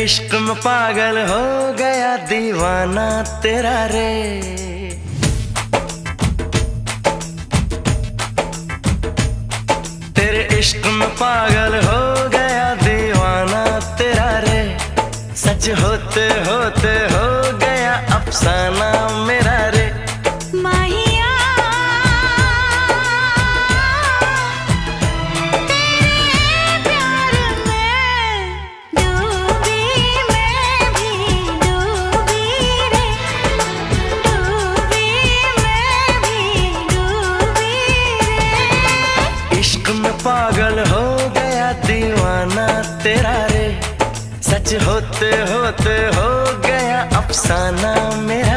इश्क में पागल हो गया दीवाना तेरा रे। तेरे इश्क में पागल हो गया दीवाना तेरा रे। सच होते होते हो गया अफसाना मेरा रे। इश्क में पागल हो गया दीवाना तेरा रे। सच होते होते हो गया अफसाना मेरा